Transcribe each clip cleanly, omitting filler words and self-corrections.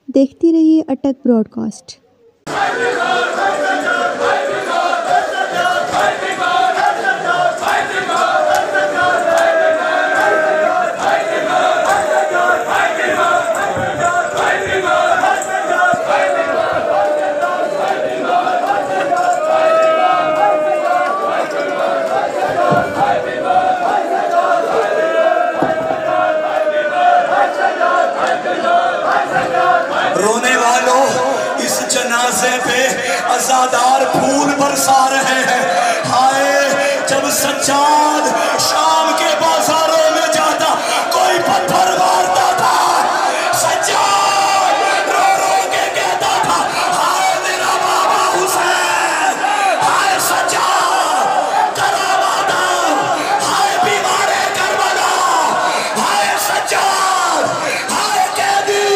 देखती रहिए अटक ब्रॉडकास्ट। रोने वालों, इस जनाजे पे अज़ादार फूल बरसा रहे हैं। हाय, जब सज्जाद शाम के बाजारों में जाता कोई पत्थर मारता था, सज्जाद रो रो के कहता था, हाय मेरा बाबा हुसैन, हाय सज्जाद करामात, हाय बीमारे करबला, हाय सज्जाद, हाय कैदी।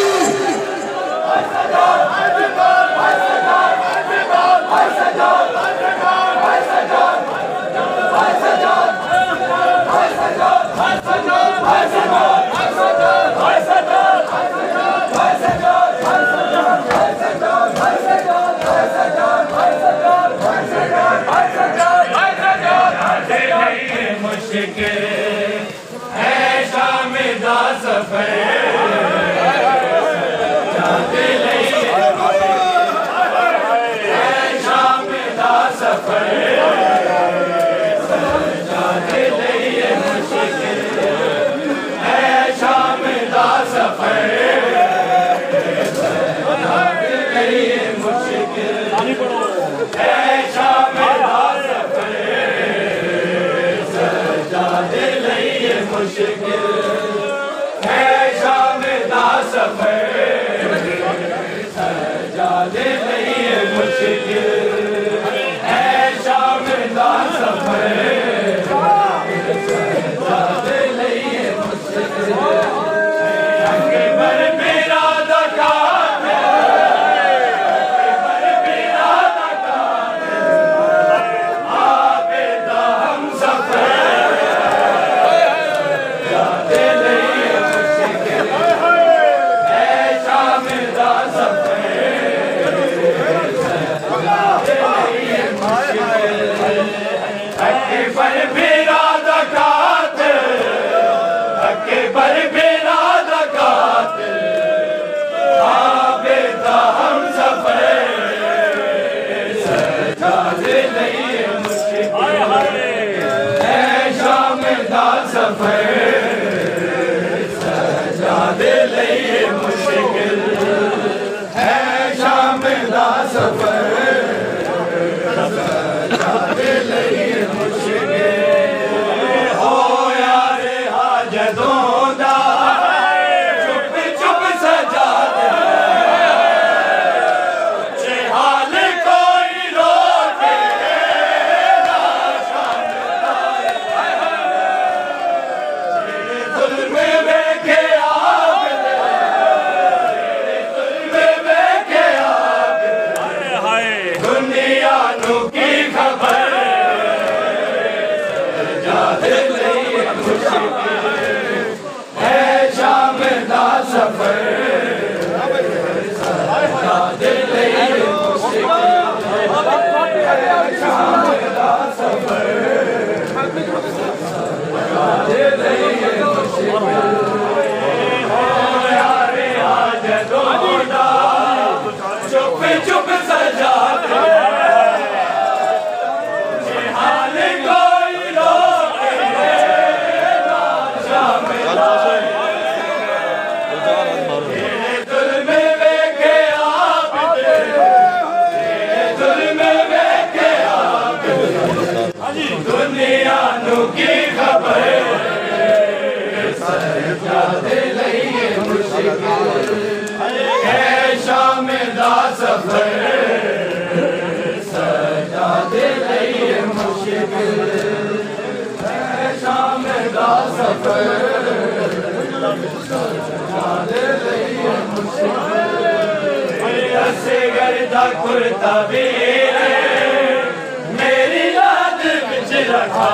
मेरी याद बिच रखा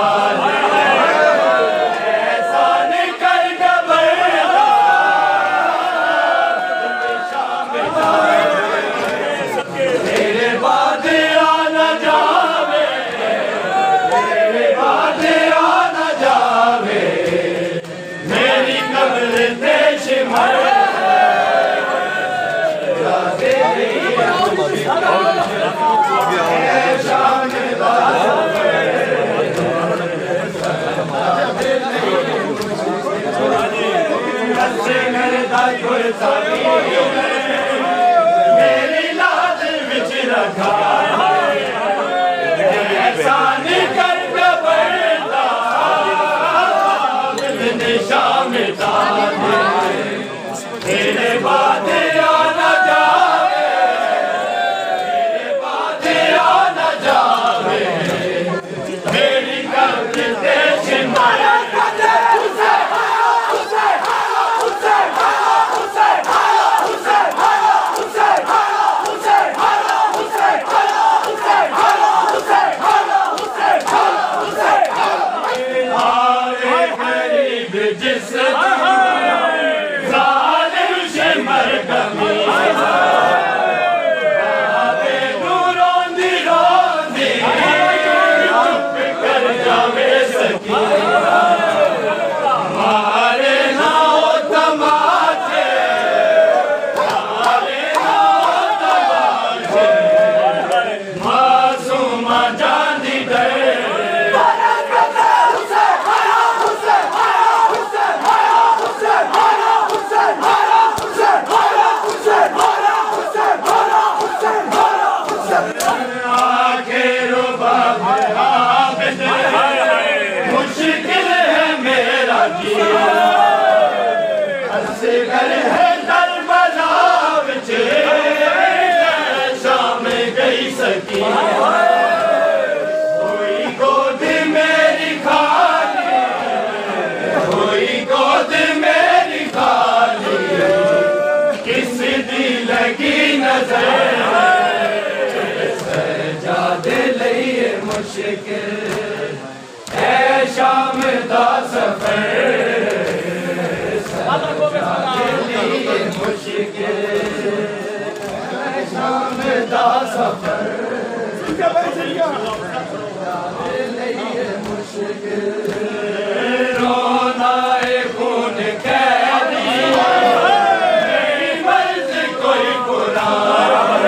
ऐसा निकल गया देश मर मेरी लाज विच रखा एहसान कर बरदा निशा मिटा तेरे बाद आना जावे तेरे बाद आना जावे मेरी कब्र देश मारा शाम दा सफर मुश्किल शाम दा सफर मुश्किल रोना खून कैदी मेरी मर्ज कोई कुरान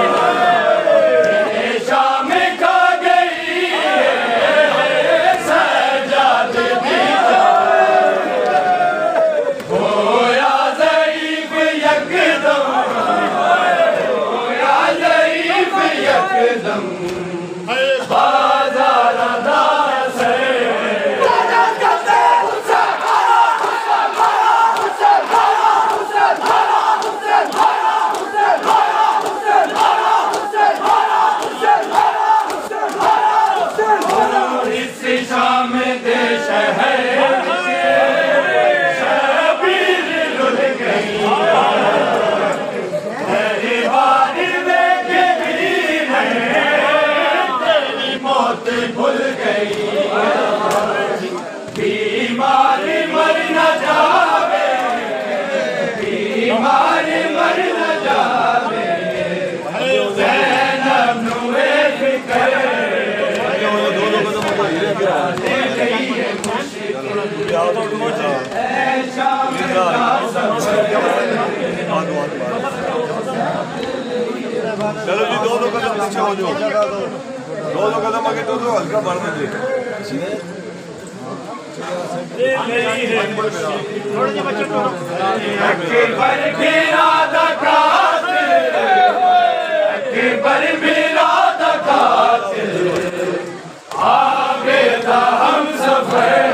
शाम खा गई सजाद दी होया ज़ईफ़ यकदम होया ज़ईफ़ यकदम बाज़ार दा से शाम दे शहर शबीर लुट गई तेरी बारी में भी तेरी मौत भूल गई बीमारी मर न जावे बीमारी मर न जावे ज़ैनब नुए फिकर चलो जी दो कदम पीछे हो जाओ दो कदम आगे तो हल्का बढ़ दे हम सफर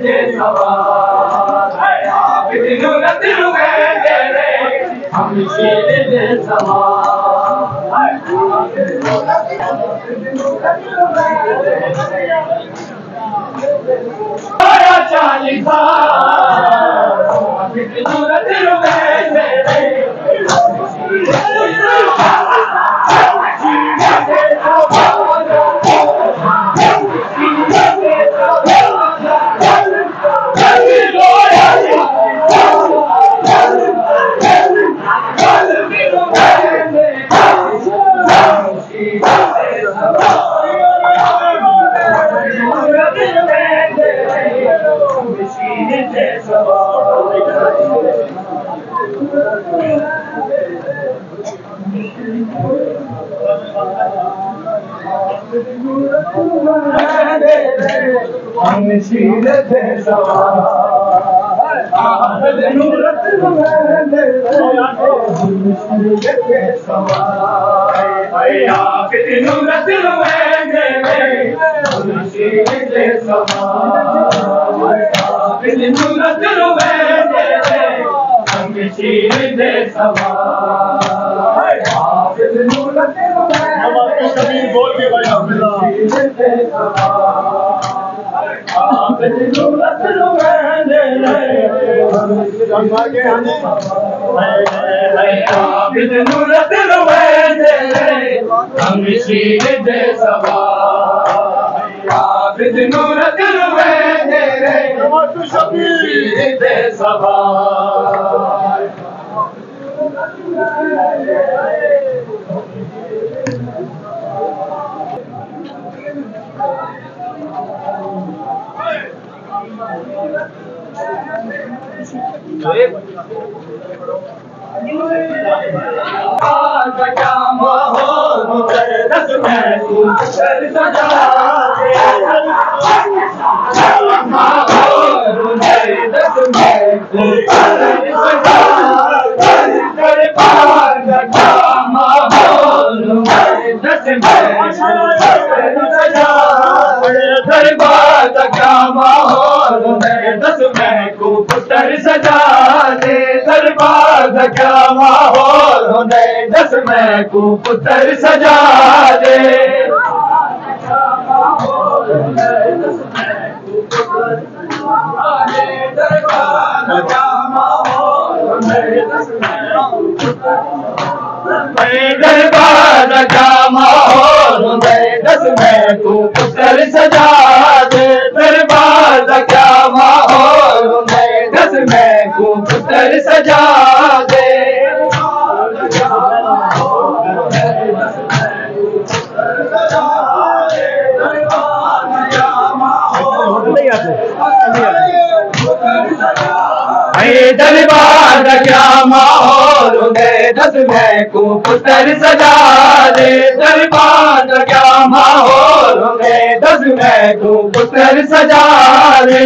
जे सवार आबिद नूरत रुवेंदे रे हम शीर जे सवार चालीसा आबिद नूरत रुवेंदे रे हम शीर जे सवार आबिद नूरत रुवेंदे रे हम शीर जे सवार आबिद नूरत रुवेंदे रे हम शीर जे सवार आबिद नूरत रुवेंदे रे हम शीर जे सवार आबिद नूरत रुवेंदे कबीर बोल के भाई आबिद नूरत रुवेंदे रे आबिद नूरत रुवेंदे रे हम शीर जे सवार आबिद नूरत रुवेंदे रे शीर जे सवार क्या माहौल दस में कर सजा माहौल दस में दरबार का माहौल दस में दरबार का माहौल दस में को पुत्र सजा दे दरबार का माहौल दस में को पुत्र सजा दे दरबार का माहौल दरबार का माहौल दस में को पुत्र सजा दे दरबार का माहौल दस में को पुत्र सजा दे दरबार क्या माहौल दस में को पुत्र सजा दे दरबार क्या माहौल दस में को पुत्र सजा दे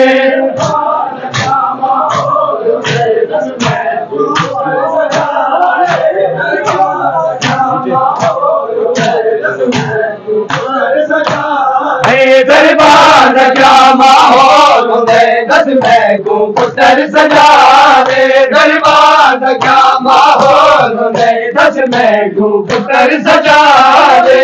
दरबार क्या माहौल दस में को पुत्र सजा दे दरबार क्या माहौल दस में को पुत्र सजा दे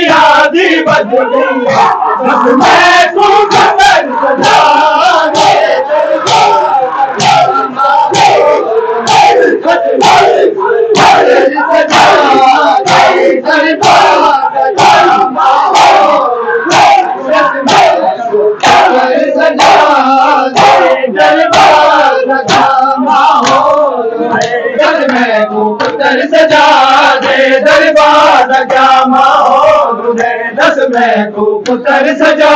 आदि बदली मैं को सजा दे सजा दे दरबार का माहौल दस में को पुत्र सजा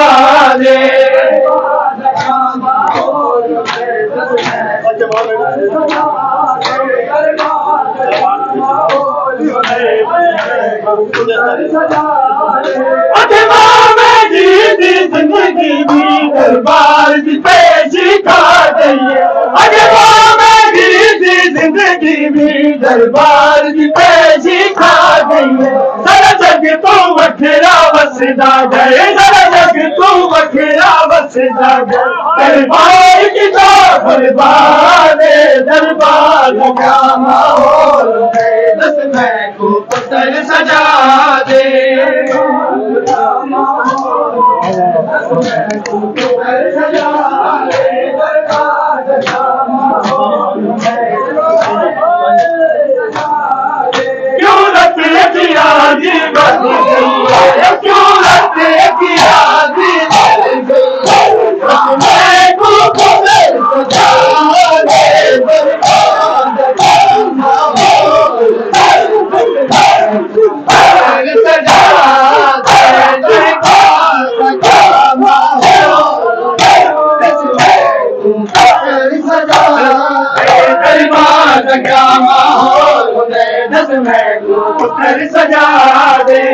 दे जिंदगी भी दरबार की पेशी खा गई दरबार की पैसी खा गई सारा जग तू वखरा वसदा गए सारा जग तू वखरा वसदा गए दरबार की तो बर्बाद दरबार का माहौल है दस मैं को पुत्र सजा दे क्यों रखी आदि बन गई क्यों रखी आदि पुत्र सजा दे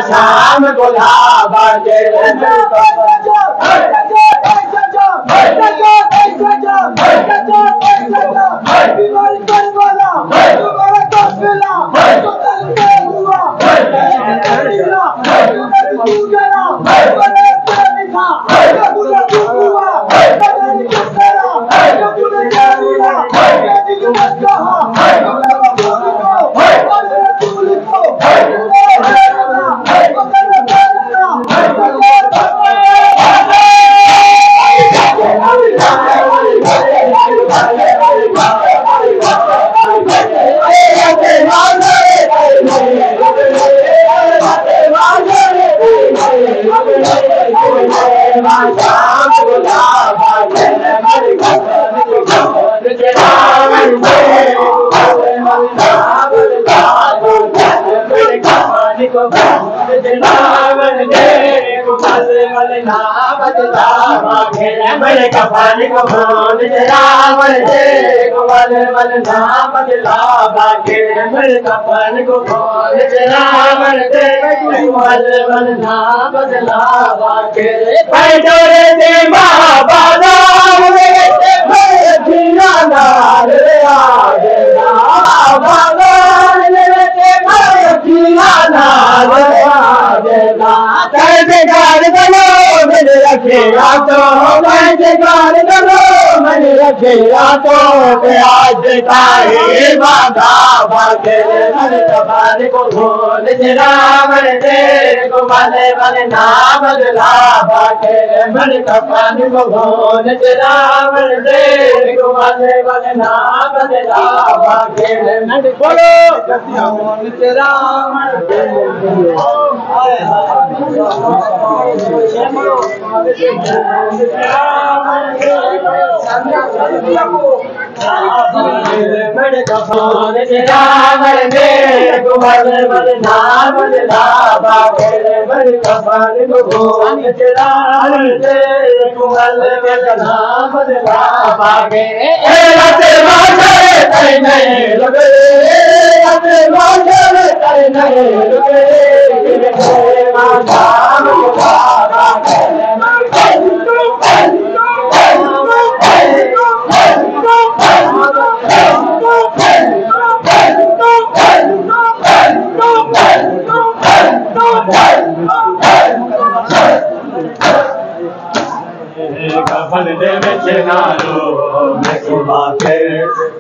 शाम गुलाबा के मेरे कपाली को भोल रावण दे गोपाल मन नाम बदला बाके मेरे कपाली को भोल रावण दे गोपाल मन नाम बदला बाके पैडोरे दे महाबादा मेरे जीना नाल रे आगे बाबा मेरे जीना नाल रे आगे कैसे गाड़ बनो मैंने रखे तो कैसे गाड़ बनो मैंने रखे तो आज ताहे बाधा बाके मेरे कपाल को भोल रावण दे गोपाल मन नाम बदला बाके मेरे कपाल को भोल रावण दे गोपाल मन नाम बदला बाके मेरे बोलो भोल रावण दे मेरे कपाल रावण दे गोपाल मन नाम बदला बाके मेरे कपाल को भोल रावण दे गोपाल मन नाम बदला बाके राते मारे तय नहीं लगे राते मारे तय नहीं लगे शाम गुलाबा कफन दे विच नालो मैं सुबह के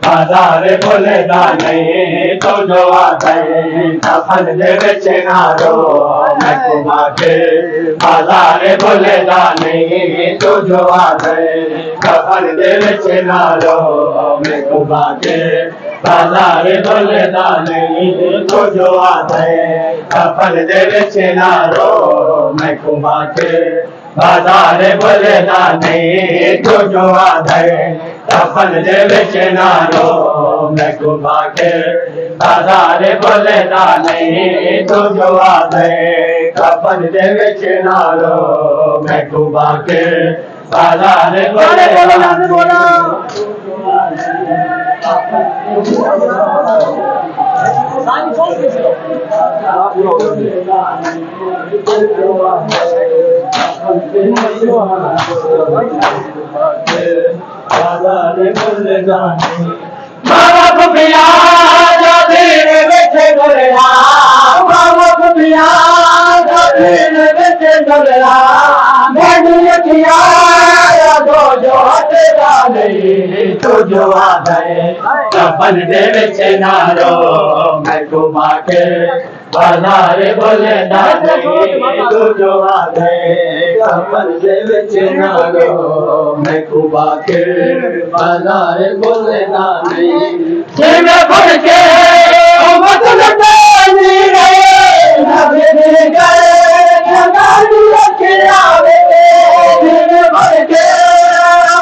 बाजार बोले नहीं तो जो आते कफन दे विच नालो मैं सुबह के बाजार बोले नहीं तो जो आते कफन दे विच नालो मैं सुबह के बाजार बोले नहीं तो जो आते कफन दे विच नालो मैं सुबह के बाजार बोले नहीं तो जो आधे कफन दे विच नालो मैं घुमा के बाजार बोले नहीं तो जो आधे कफन दे विच नालो मैं घुमा के बाजार बोले मामा पिया दिन बैठे गोरा मामा पिया दिन बैठे गोरा भेड़िया दो जो तेरा नहीं तो जो आधे कफन दे विच नालो मैं घुमा के बाजार बोले नहीं तो जो आधे कफन दे विच नालो मैं घुमा के बाजार बोले नहीं मैं बढ़ के मत लटानी गए नबी गए नगाड़ी रखे आवे मैं बढ़ के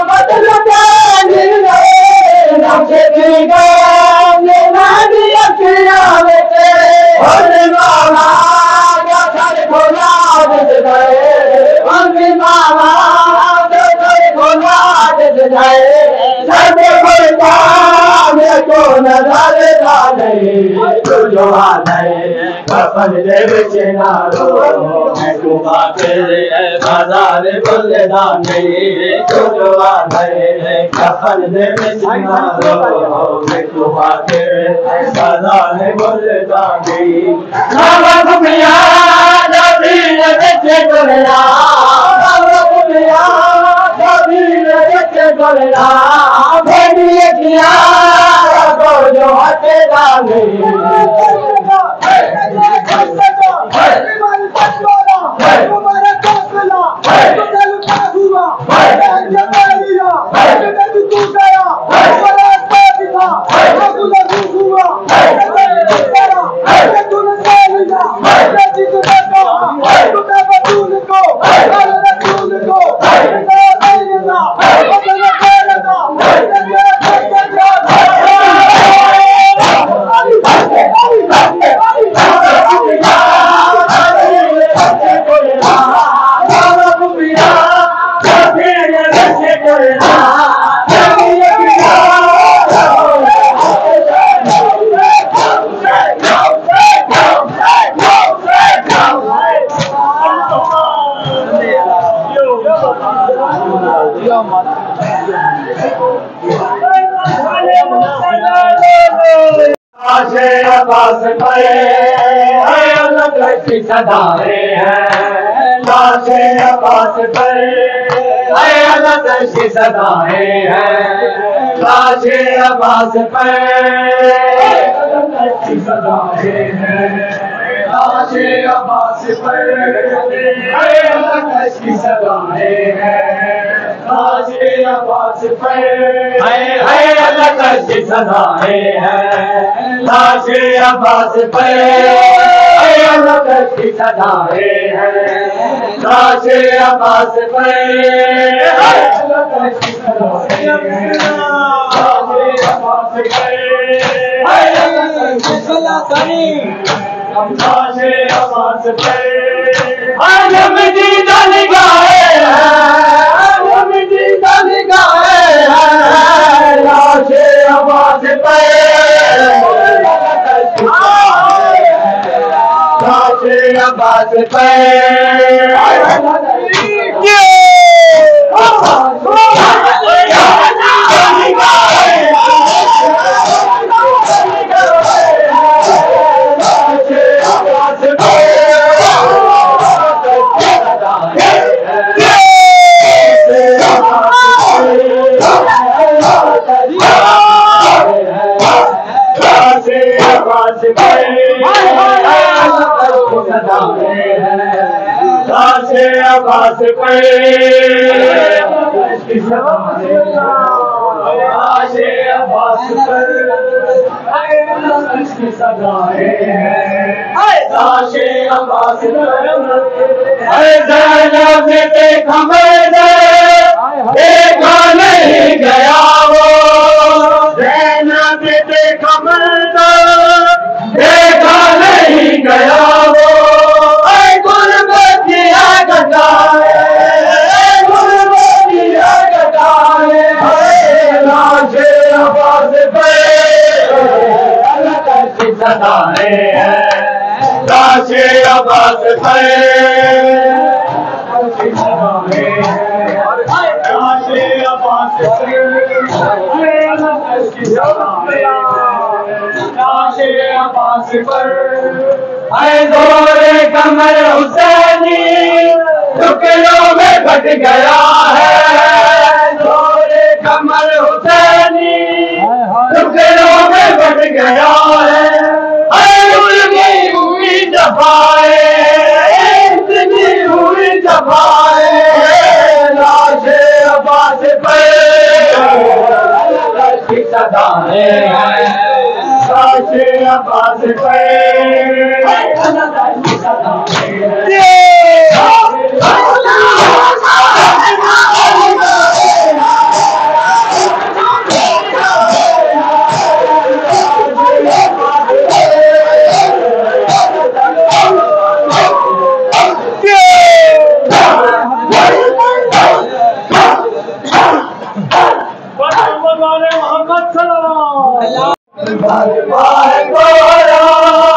मत लटानी गए नबी गए नगाड़ी रखे आवे और मामा का घर खोला दे गए और मामा का घर खोला दे गए सब बोलता मैं को नजर नहीं जो आने कफन दे विच ना रो मैं तू तेरे बाजार बुलदा नहीं जो आने कफन दे विच ना रो मैं तू तेरे बाजार बुलदा नहीं बाबा घुमिया नबील विच डोलना बाबा घुमिया नबील विच डोलना भेड़िए किया जो हटेगा नहीं अब्बास पे अलग की सदाएं हैं लाशे अब्बास पे अलग की सदाएं हैं लाशे अब्बास पे अलग की सदाएं हैं लाशे अब्बास पे अलग की सदाएं हैं लाशे अब्बास पे अलग की सदाएं हैं लाशे अब्बास पे अलग की सदाएं हैं लाशे अब्बास पे अलग की सदाएं हैं लाशे अब्बास पे अलग की सदाएं हैं लाशे अब्बास पे आलम दी दल गाए आलम दी दल गाए लाशे अब्बास पे लाशे अब्बास पे लाशे अब्बास पे लाशे अब्बास पे सदाएं हैं लाशे अब्बास ज़ैनब ने देखा मैंने देखा नहीं गया वो ज़ैनब ने देखा मैंने देखा नहीं गया वो सदाएं हैं लाशे अब्बास पे लाशे अब्बास पे लाशे अब्बास पर जोरे कमर हुसैनी टुकड़ों में बट गया है जोरे कमर हुसैनी टुकड़ों में बट गया है लाशे अब्बास पे सदाएं हैं लाशे अब्बास पे मोहम्मद सल्लल्लाहु अलैहि वसल्लम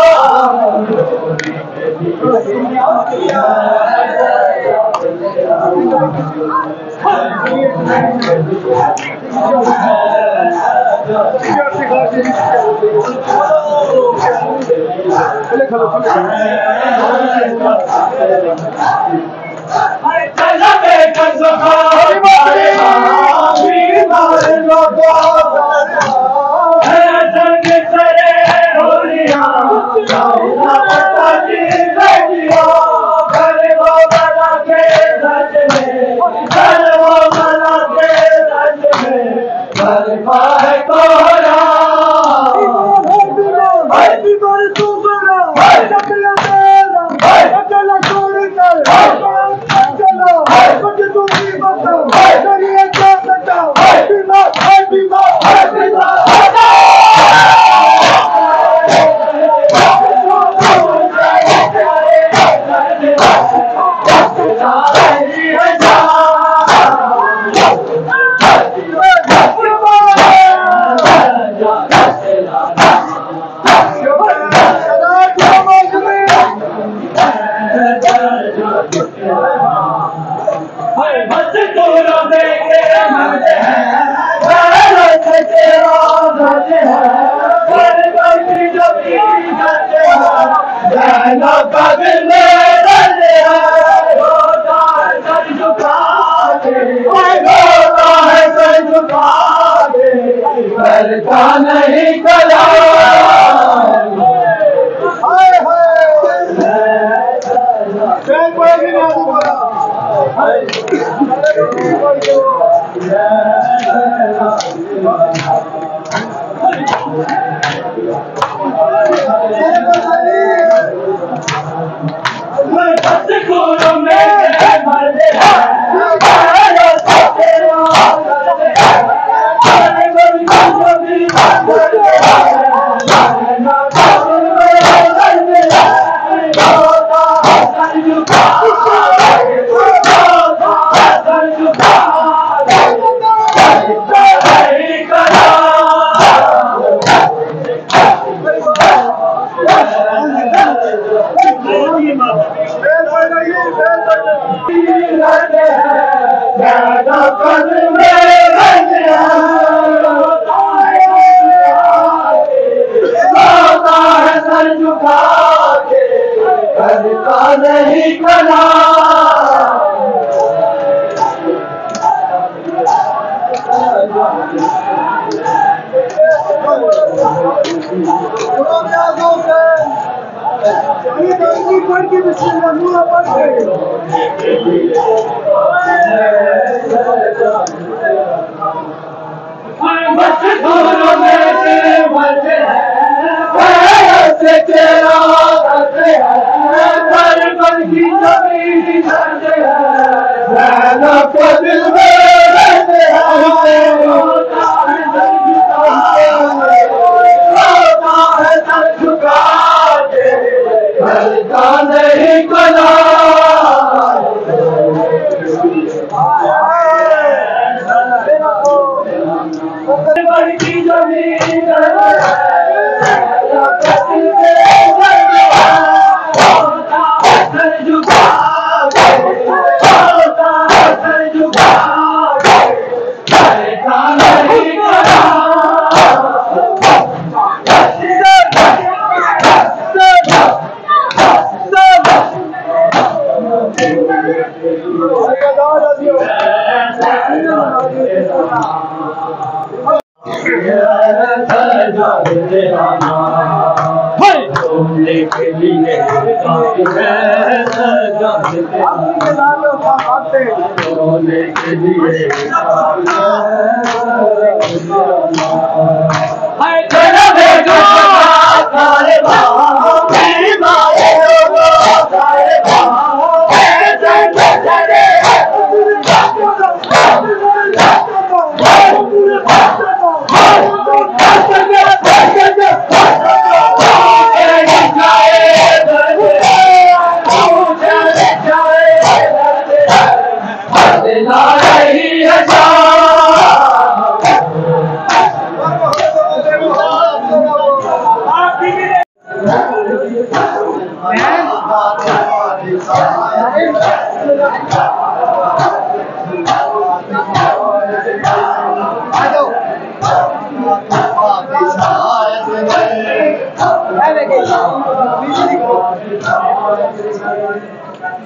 नहीं कला नहीं कला नहीं कला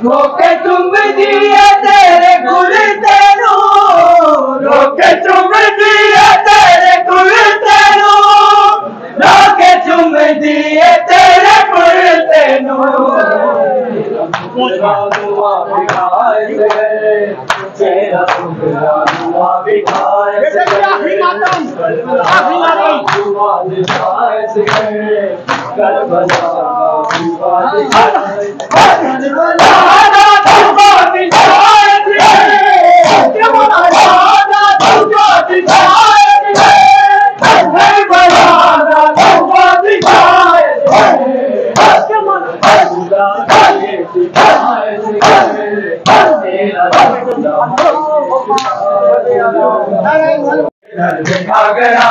रोके चुम दिए तेरे गुल तेनू, रोके चुम दिए तेरे गुल तेनू, रोके चुम दिए तेरे गुल तेनू। दुआ बिखाए तेरा दुआ बिखाए दुआ बिखाए करबला देखा गया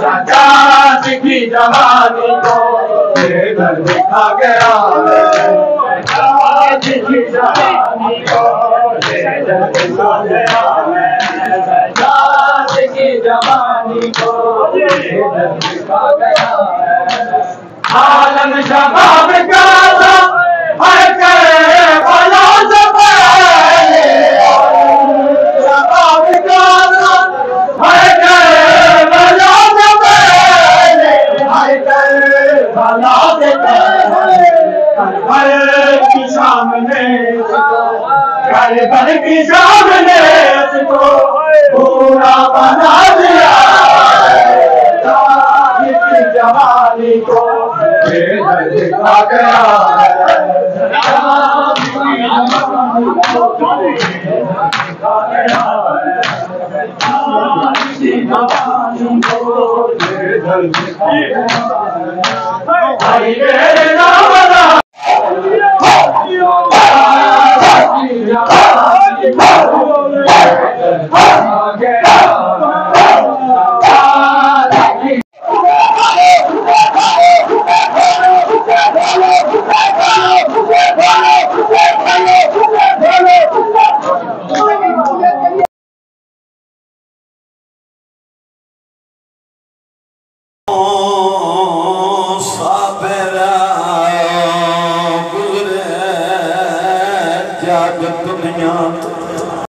चाचा की जवानी को, घर देखा गया चाचा की जवानी को, देखा गया चाचा की जवानी को, देखा गया आलम शबाब का हर करे वाला जबाने, शबाब का हर करे वाला जबाने, हर करे वाला जबाने, घर की सामने घर की सामने उसको पूरा बना दिया जवानी को, देखा गया